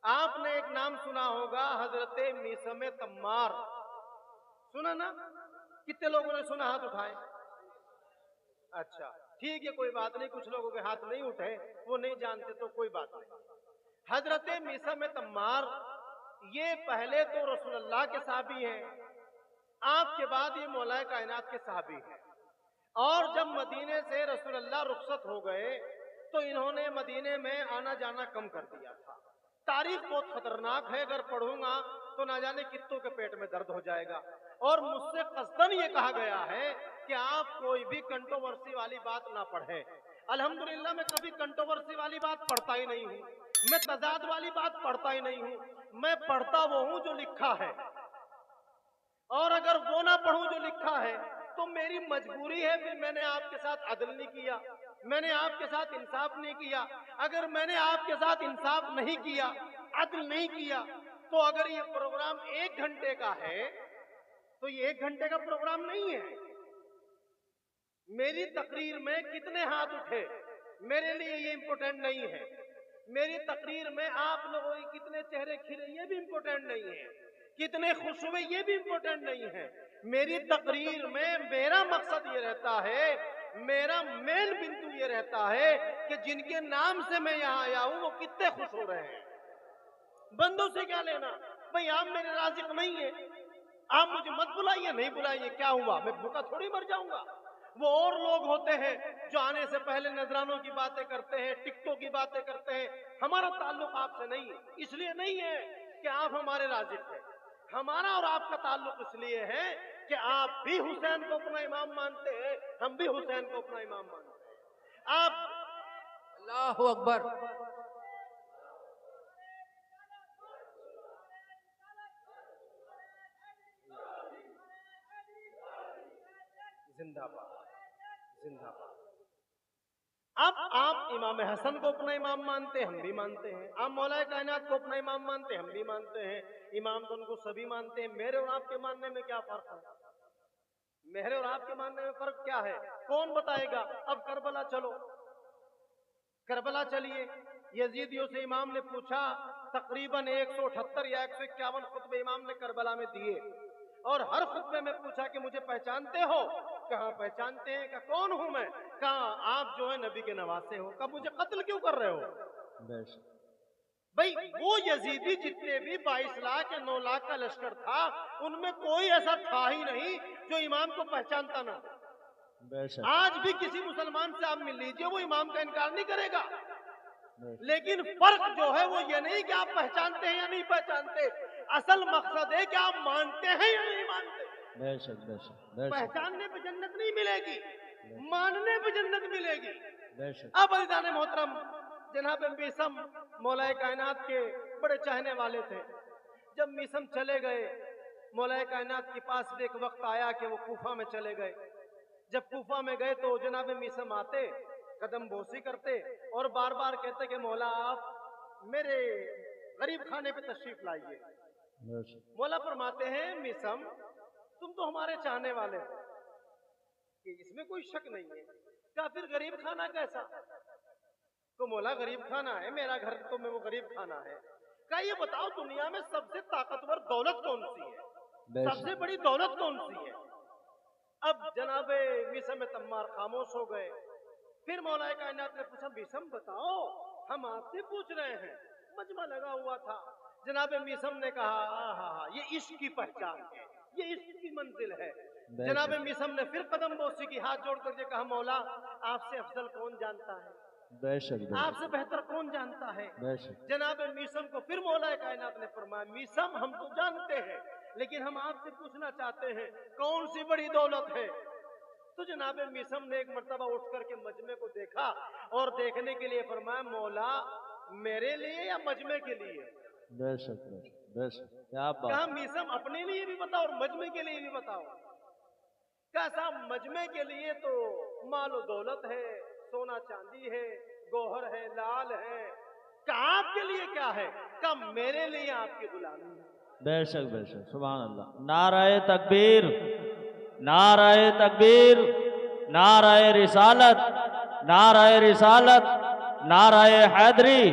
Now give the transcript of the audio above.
آپ نے ایک نام سنا ہوگا حضرت میثم تمار، سنا نا؟ کتنے لوگوں نے سنا؟ ہاتھ اٹھائے۔ اچھا ٹھیک ہے، کوئی بات نہیں، کچھ لوگوں کے ہاتھ نہیں اٹھے، وہ نہیں جانتے تو کوئی بات نہیں۔ حضرت میثم تمار یہ پہلے تو رسول اللہ کے صحابی ہیں، آپ کے بعد یہ مولا کائنات کے صحابی ہیں، اور جب مدینے سے رسول اللہ رخصت ہو گئے تو انہوں نے مدینے میں آنا جانا کم کر دیا تھا۔ تاریخ بہت خطرناک ہے، اگر پڑھوں گا تو نہ جانے کتوں کے پیٹ میں درد ہو جائے گا، اور مجھ سے قصداً یہ کہا گیا ہے کہ آپ کوئی بھی کنٹروورسی والی بات نہ پڑھیں۔ الحمدللہ میں کبھی کنٹروورسی والی بات پڑھتا ہی نہیں ہوں، میں تضاد والی بات پڑھتا ہی نہیں ہوں، میں پڑھتا وہ ہوں جو لکھا ہے، اور اگر وہ نہ پڑھوں جو لکھا ہے تو میری مجبوری ہے، پھر میں نے آپ کے ساتھ عدل نہیں کیا، میں نے آپ کے ساتھ انصاف نہیں کیا۔ اگر میں نے آپ کے ساتھ انصاف نہیں کیا، عدل نہیں کیا، تو اگر یہ پروگرام 1 گھنٹے کا ہے تو یہ 1 گھنٹے کا پروگرام نہیں ہے۔ میری تقریر میں کتنے ہاتھ اٹھے میرے لیے یہ امپورٹنٹ نہیں ہے، میری تقریر میں آپ لوگوں کے کتنے چہرے کھلے یہ بھی امپورٹنٹ نہیں ہے، کتنے خوش ہوئے یہ بھی امپورٹنٹ نہیں ہے۔ میری تقریر میں میرا مقصد یہ رہتا ہے، میرا مین بندو یہ رہتا ہے کہ جن کے نام سے میں یہاں آیا ہوں وہ کتنے خوش ہو رہے ہیں۔ بندوں سے کیا لینا؟ بھئی آپ میرے رازق نہیں ہیں، آپ مجھے مت بلائیے، نہیں بلائیے، کیا ہوا؟ میں بھوکا تھوڑی مر جاؤں گا۔ وہ اور لوگ ہوتے ہیں جو آنے سے پہلے نذرانوں کی باتیں کرتے ہیں، ٹکٹوں کی باتیں کرتے ہیں۔ ہمارا تعلق آپ سے نہیں ہے، اس لیے نہیں ہے کہ آپ ہمارے رازق ہیں، ہمارا اور آپ کا تعلق اس لیے ہے کہ آپ بھی حسین کو اپنا امام مانتے ہیں، ہم بھی حسین کو اپنا امام مانتے ہیں۔ آپ اللہ اکبر۔ زندہ باد، زندہ باد۔ اب آپ امام حسن کو اپنا امام مانتے ہیں، ہم بھی مانتے ہیں، آپ مولا کائنات کو اپنا امام مانتے ہیں، ہم بھی مانتے ہیں، امام تو ان کو سبھی مانتے ہیں۔ میرے اور آپ کے ماننے میں کیا فرق ہے؟ میرے اور آپ کے ماننے میں فرق کیا ہے؟ کون بتائے گا؟ اب کربلا چلو، کربلا چلیے۔ یزیدیوں سے امام نے پوچھا، تقریباً 178 یا 151 خطبے امام نے کربلا میں دیے، اور ہر خطبے میں پوچھا کہ مجھے پہچانتے ہو؟ کہاں پہچانتے ہیں؟ کہ کون ہوں میں؟ کہاں آپ جو ہے نبی کے نواسے ہو۔ کہا مجھے قتل کیوں کر رہے ہو؟ بھئی وہ یزیدی جتنے بھی 22 لاکھ یا 9 لاکھ کا لشکر تھا، ان میں کوئی ایسا تھا ہی نہیں جو امام کو پہچانتا نہ۔ آج بھی کسی مسلمان سے آپ مل لیجئے، وہ امام کا انکار نہیں کرے گا، لیکن فرق جو ہے وہ یہ نہیں کہ آپ پہچانتے ہیں یا نہیں پہچانتے، اصل مقصد ہے کہ آپ مانتے ہیں یا نہیں مانتے۔ پہچاننے پہ جنت نہیں ملے گی، ماننے پہ جنت ملے گی۔ اب عزیزان محترم، جناب میثم مولا کائنات کے بڑے چاہنے والے تھے۔ جب میثم چلے گئے، مولا کائنات کے پاس ایک وقت آیا کہ وہ کوفہ میں چلے گئے۔ جب کوفہ میں گئے تو جناب میثم آتے، قدم بوسی کرتے اور بار بار کہتے کہ مولا آپ میرے غریب خانے پہ تشریف لائیے۔ مولا فرماتے ہیں میثم تم تو ہمارے چاہنے والے ہو، کہ اس میں کوئی شک نہیں ہے۔ کہا پھر غریب خانہ کیسا؟ تو مولا غریب خانہ ہے، میرا گھر تو میں وہ غریب خانہ ہے۔ کہا یہ بتاؤ دنیا میں سب سے طاقتور دولت کون سی ہے؟ سب سے بڑی دولت کون سی ہے؟ اب جناب میثم تمار خاموش ہو گئے۔ پھر مولا کائنات نے پوچھا میثم بتاؤ، ہم آپ سے پوچھ رہے ہیں۔ مجمع لگا ہوا تھا۔ جناب میثم نے کہا یہ عشق کی پہچان ہے، یہ عشق کی منزل ہے۔ جناب میثم نے پھر قدم بوسی کی، ہاتھ جوڑ کر کے کہا مولا آپ سے افضل کون جانتا ہے؟ آپ سے بہتر کون جانتا ہے؟ جناب میثم کو پھر مولا کائنات نے فرمایا میثم ہم تو جانتے ہیں، لیکن ہم آپ سے پوچھنا چاہتے ہیں کون سی بڑی دولت ہے؟ تو جناب میثم نے ایک مرتبہ اٹھ کر کے مجمع کو دیکھا اور دیکھنے کے لیے فرمایا مولا میرے لیے یا مجمع کے لیے؟ کہا میثم اپنے لیے بھی بتاؤ اور مجمع کے لیے بھی بتاؤ۔ کہا صاحب مجمع کے لیے تو مال و دولت ہے، سونا چاندی ہے، گوہر ہے، لال ہے۔ کہا آپ کے لیے کیا ہے؟ کہا میرے لیے آپ کی غلامی ہے۔ بے شک بے شک، سبحان اللہ۔ نعرہ تکبیر، نعرہ تکبیر، نعرہ رسالت، نعرہ رسالت، نعرہ حیدری،